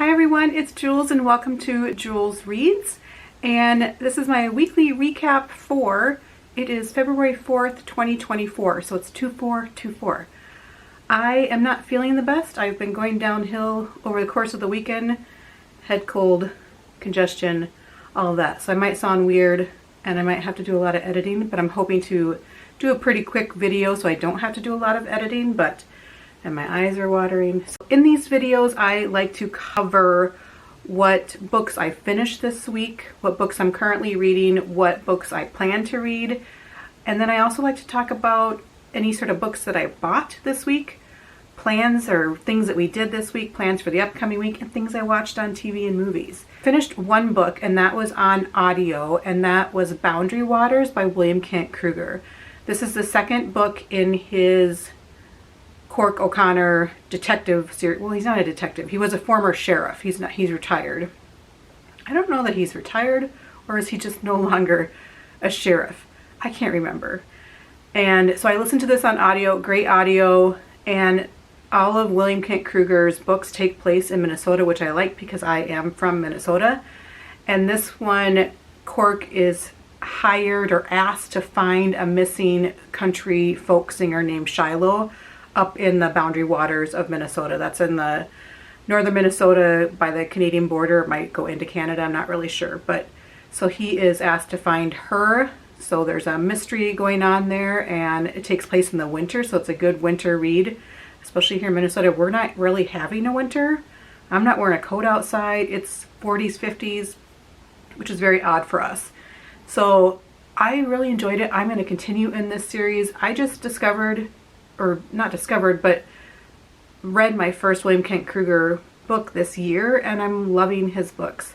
Hi everyone, it's Jules and welcome to Jules Reads. And this is my weekly recap it is February 4th, 2024, so it's 2424. I am not feeling the best. I've been going downhill over the course of the weekend. Head cold, congestion, all of that. So I might sound weird and I might have to do a lot of editing, but I'm hoping to do a pretty quick video so I don't have to do a lot of editing, and my eyes are watering. So in these videos, I like to cover what books I finished this week, what books I'm currently reading, what books I plan to read. And then I also like to talk about any sort of books that I bought this week, plans or things that we did this week, plans for the upcoming week, and things I watched on TV and movies. Finished one book, and that was on audio, and that was Boundary Waters by William Kent Krueger. This is the second book in his Cork O'Connor detective series. Well, he's not a detective. He was a former sheriff. He's retired. I don't know that he's retired, or is he just no longer a sheriff? I can't remember. And so I listened to this on audio, great audio, and all of William Kent Krueger's books take place in Minnesota, which I like because I am from Minnesota. And this one, Cork is hired or asked to find a missing country folk singer named Shiloh up in the Boundary Waters of Minnesota. That's in the northern Minnesota by the Canadian border. It might go into Canada, I'm not really sure. But so he is asked to find her. So there's a mystery going on there, and it takes place in the winter, so it's a good winter read, especially here in Minnesota. We're not really having a winter. I'm not wearing a coat outside. It's 40s, 50s, which is very odd for us. So I really enjoyed it. I'm going to continue in this series. I just but read my first William Kent Krueger book this year, and I'm loving his books.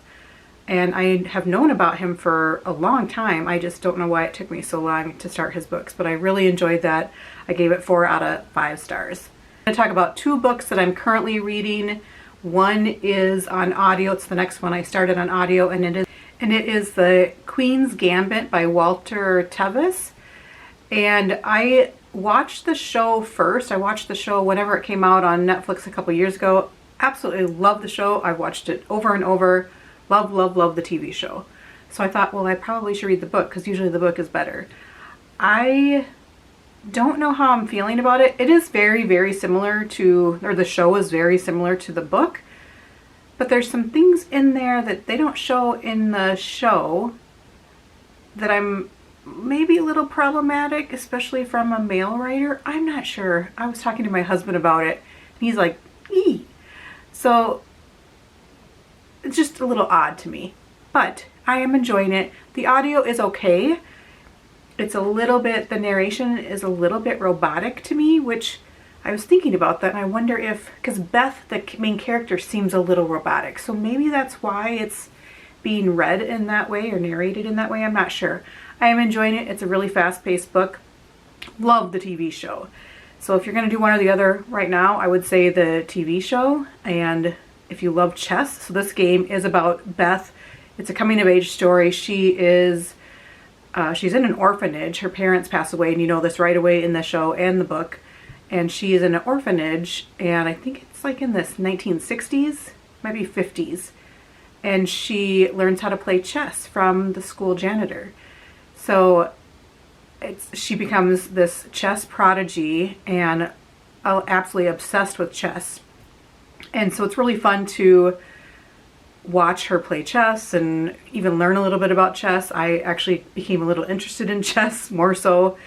And I have known about him for a long time. I just don't know why it took me so long to start his books, but I really enjoyed that. I gave it 4 out of 5 stars. I'm going to talk about 2 books that I'm currently reading. One is on audio. It's the next one I started on audio, and it is The Queen's Gambit by Walter Tevis. And I watched the show first. I watched the show whenever it came out on Netflix a couple years ago. Absolutely love the show. I watched it over and over. Love, love, love the TV show. So I thought, well, I probably should read the book because usually the book is better. I don't know how I'm feeling about it. It is very, very similar to, or the show is very similar to the book, but there's some things in there that they don't show in the show that I'm maybe a little problematic, especially from a male writer. I'm not sure. I was talking to my husband about it, and he's like, ee. So it's just a little odd to me, but I am enjoying it. The audio is okay. It's a little bit, the narration is a little bit robotic to me, which I was thinking about that, and I wonder if, because Beth, the main character, seems a little robotic, so maybe that's why it's being read in that way or narrated in that way. I'm not sure. I am enjoying it. It's a really fast-paced book. Love the TV show. So if you're going to do one or the other right now, I would say the TV show. And if you love chess, so this game is about Beth. It's a coming-of-age story. She's in an orphanage. Her parents pass away, and you know this right away in the show and the book. And she is in an orphanage, and I think it's like in this 1960s, maybe 50s. And she learns how to play chess from the school janitor. So she becomes this chess prodigy and absolutely obsessed with chess. And so it's really fun to watch her play chess and even learn a little bit about chess. I actually became a little interested in chess, more so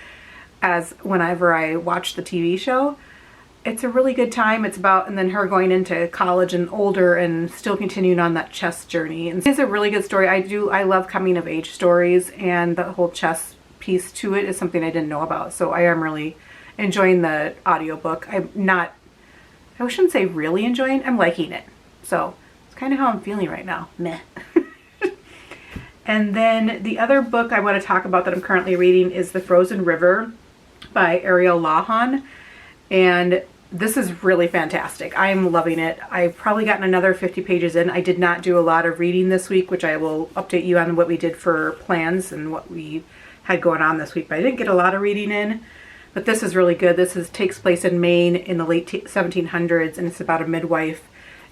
as whenever I watched the TV show. It's a really good time. It's about, and then her going into college and older and still continuing on that chess journey. And it's a really good story. I love coming of age stories, and the whole chess piece to it is something I didn't know about. So I am really enjoying the audiobook. I shouldn't say really enjoying, I'm liking it. So it's kind of how I'm feeling right now. Meh. And then the other book I want to talk about that I'm currently reading is The Frozen River by Ariel Lawhon. And this is really fantastic. I'm loving it. I've probably gotten another 50 pages in. I did not do a lot of reading this week, which I will update you on what we did for plans and what we had going on this week. But I didn't get a lot of reading in. But this is really good. This takes place in Maine in the late 1700s, and it's about a midwife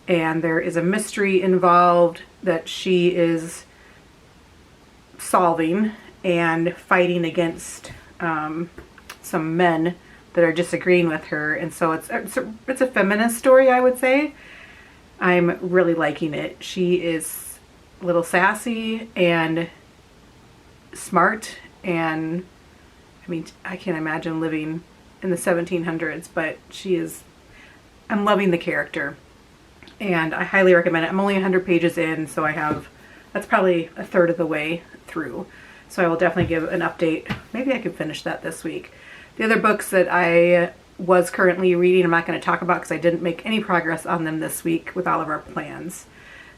and there is a mystery involved that she is solving and fighting against some men that are disagreeing with her. And so it's a feminist story, I would say. I'm really liking it. She is a little sassy and smart, and I mean, I can't imagine living in the 1700s, but I'm loving the character, and I highly recommend it. I'm only 100 pages in, so that's probably a third of the way through. So I will definitely give an update. Maybe I could finish that this week. The other books that I was currently reading, I'm not going to talk about because I didn't make any progress on them this week with all of our plans.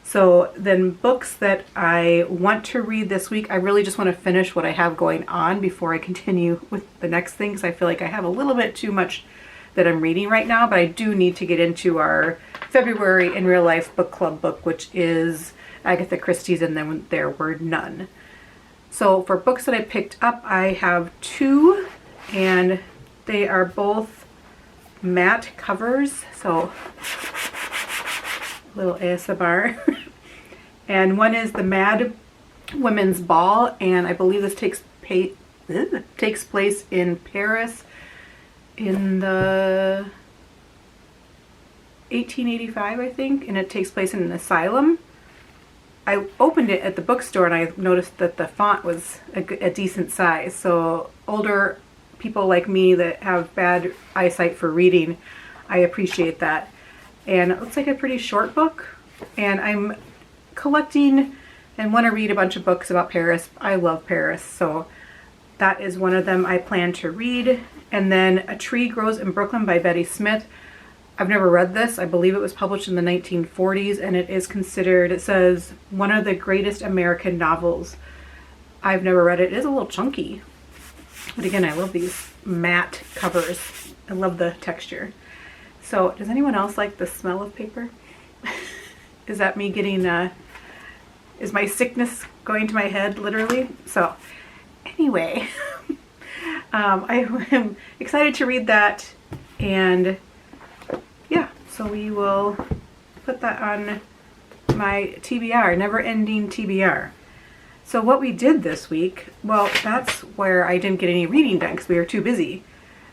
So then books that I want to read this week, I really just want to finish what I have going on before I continue with the next thing, because I feel like I have a little bit too much that I'm reading right now, but I do need to get into our February in Real Life book club book, which is Agatha Christie's And Then There Were None. So for books that I picked up, I have two, and they are both matte covers, so a little ASMR. And one is The Mad Women's Ball, and I believe this takes place in Paris in the 1885, I think, and it takes place in an asylum. I opened it at the bookstore and I noticed that the font was a decent size, so older people like me that have bad eyesight for reading, I appreciate that. And it looks like a pretty short book, and I'm collecting and want to read a bunch of books about Paris. I love Paris, so that is one of them I plan to read. And then A Tree Grows in Brooklyn by Betty Smith. I've never read this. I believe it was published in the 1940s, and it is considered, it says, one of the greatest American novels. I've never read it. It is a little chunky. But again, I love these matte covers. I love the texture. So, does anyone else like the smell of paper? Is that me getting, is my sickness going to my head, literally? So, anyway, I am excited to read that, and yeah, so we will put that on my TBR, never-ending TBR. So what we did this week, well, that's where I didn't get any reading done because we were too busy.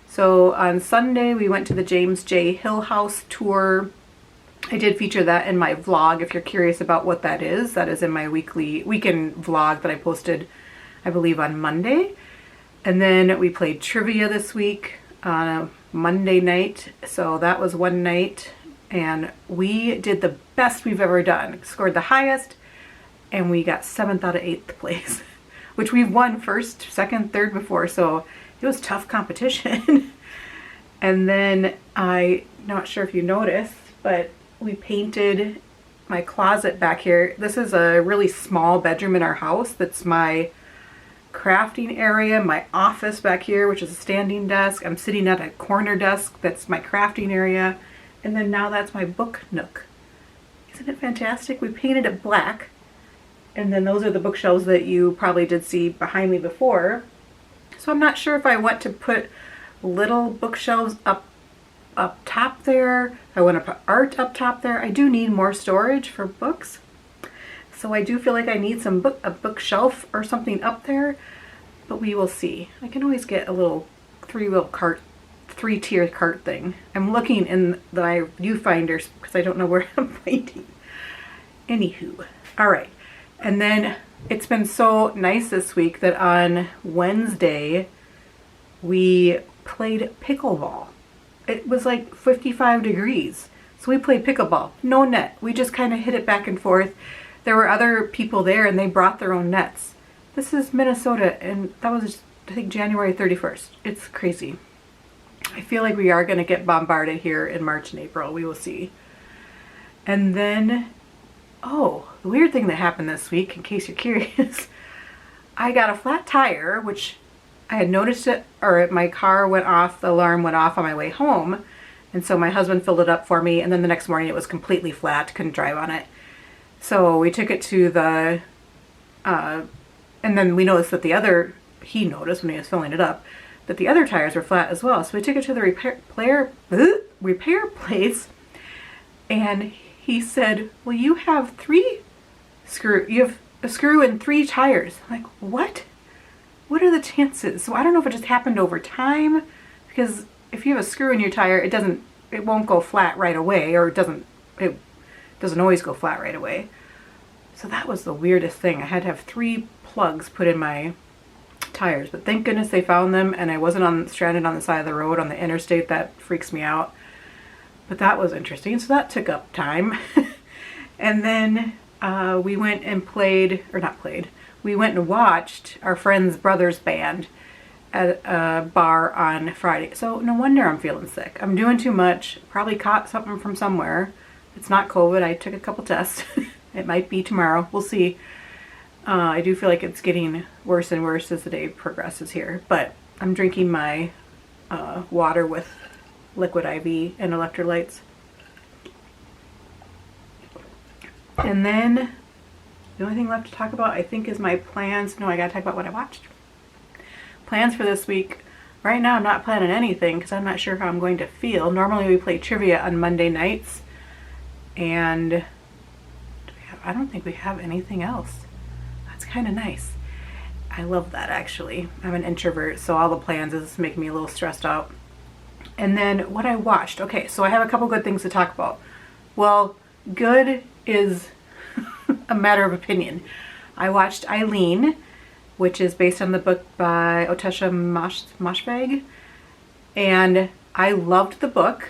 So on Sunday, we went to the James J. Hill House tour. I did feature that in my vlog. If you're curious about what that is in my weekend vlog that I posted, I believe, on Monday. And then we played trivia this week on a Monday night. So that was one night, and we did the best we've ever done. Scored the highest, and we got 7th out of 8th place, which we've won first, second, third before. So it was tough competition. And then I'm not sure if you noticed, but we painted my closet back here. This is a really small bedroom in our house. That's my crafting area, my office back here, which is a standing desk. I'm sitting at a corner desk. That's my crafting area. And then now that's my book nook. Isn't it fantastic? We painted it black. And then those are the bookshelves that you probably did see behind me before. So I'm not sure if I want to put little bookshelves up top there. I want to put art up top there. I do need more storage for books. So I do feel like I need a bookshelf or something up there, but we will see. I can always get a little three-tier cart thing. I'm looking in my viewfinders because I don't know where I'm finding. Anywho, all right. And then it's been so nice this week that on Wednesday we played pickleball. It was like 55 degrees. So we played pickleball. No net. We just kind of hit it back and forth. There were other people there and they brought their own nets. This is Minnesota, and that was, I think, January 31st. It's crazy. I feel like we are going to get bombarded here in March and April. We will see. And then, oh, the weird thing that happened this week, in case you're curious, I got a flat tire, which I had noticed it, or my car went off, the alarm went off on my way home. And so my husband filled it up for me, and then the next morning it was completely flat, couldn't drive on it. So we took it to the, and then we noticed that he noticed when he was filling it up, that the other tires were flat as well. So we took it to the repair place, and he said, well, you have you have a screw in 3 tires. I'm like, what? What are the chances? So I don't know if it just happened over time, because if you have a screw in your tire, it won't go flat right away, or it doesn't always go flat right away. So that was the weirdest thing. I had to have 3 plugs put in my tires, but thank goodness they found them and I wasn't stranded on the side of the road on the interstate. That freaks me out. But that was interesting. So that took up time. And then we went and we went and watched our friend's brother's band at a bar on Friday. So no wonder I'm feeling sick. I'm doing too much. Probably caught something from somewhere. It's not COVID. I took a couple tests. It might be tomorrow. We'll see. I do feel like it's getting worse and worse as the day progresses here. But I'm drinking my water with liquid IV and electrolytes. And then the only thing left to talk about, I think, is my plans. No, I gotta talk about what I watched. Plans for this week. Right now I'm not planning anything because I'm not sure how I'm going to feel. Normally we play trivia on Monday nights. And I don't think we have anything else. That's kind of nice. I love that, actually. I'm an introvert, so all the plans is making me a little stressed out. And then what I watched. Okay, so I have a couple good things to talk about. Well, good is a matter of opinion. I watched Eileen, which is based on the book by Otesha Moshfegh, and I loved the book.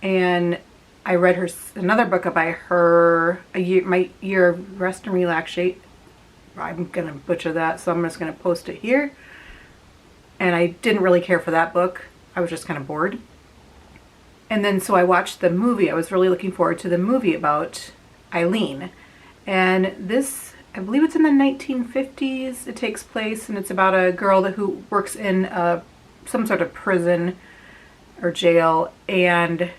And I read another book by her, My Year of Rest and Relaxation. I'm gonna butcher that, so I'm just gonna post it here. And I didn't really care for that book. I was just kind of bored. And then so I watched the movie. I was really looking forward to the movie about Eileen. And this, I believe it's in the 1950s. It takes place, and it's about a girl who works in some sort of prison or jail, and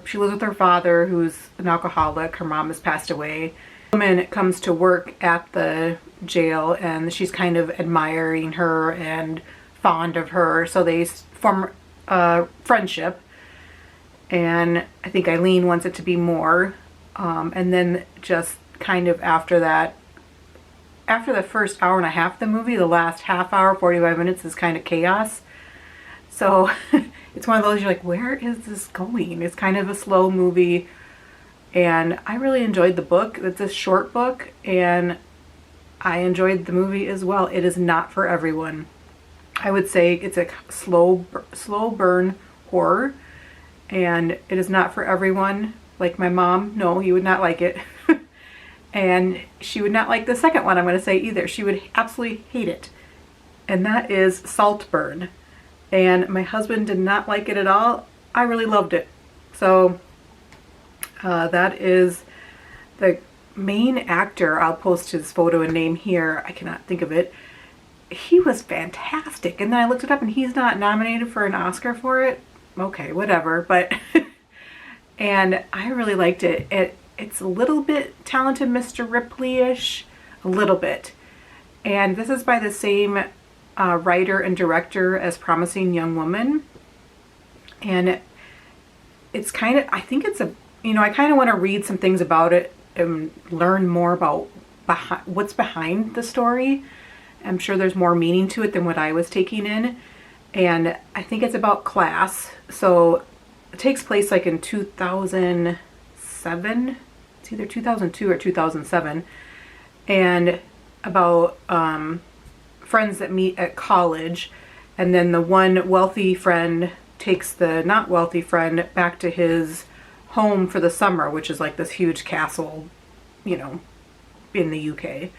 she lives with her father, who's an alcoholic. Her mom has passed away. A woman comes to work at the jail, and she's kind of admiring her and fond of her, so they form a friendship. And I think Eileen wants it to be more. And then just kind of after that, after the first hour and a half of the movie, the last half hour, 45 minutes is kind of chaos. So it's one of those, you're like, where is this going? It's kind of a slow movie. And I really enjoyed the book. It's a short book, and I enjoyed the movie as well. It is not for everyone. I would say it's a slow burn horror, and it is not for everyone. Like my mom, no, you would not like it. And she would not like the second one I'm going to say either. She would absolutely hate it. And that is Saltburn. And my husband did not like it at all. I really loved it. So that is the main actor. I'll post his photo and name here. I cannot think of it. He was fantastic. And then I looked it up, and he's not nominated for an Oscar for it. Okay, whatever. But and I really liked it. It's a little bit Talented Mr. Ripley-ish, a little bit. And this is by the same writer and director as Promising Young Woman. And it's kind of, I think it's I kind of want to read some things about it and learn more about what's behind the story. I'm sure there's more meaning to it than what I was taking in. And I think it's about class. So it takes place like in 2007. It's either 2002 or 2007. And about friends that meet at college. And then the one wealthy friend takes the not wealthy friend back to his home for the summer, which is like this huge castle, in the UK.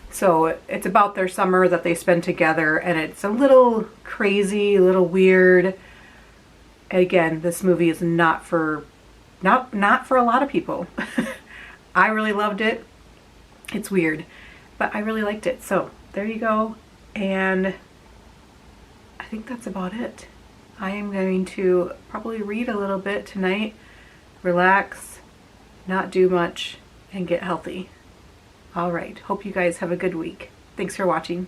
So it's about their summer that they spend together, and it's a little crazy, a little weird. Again, this movie is not for a lot of people. I really loved it. It's weird, but I really liked it. So there you go. And I think that's about it. I am going to probably read a little bit tonight, relax, not do much, and get healthy. All right. Hope you guys have a good week. Thanks for watching.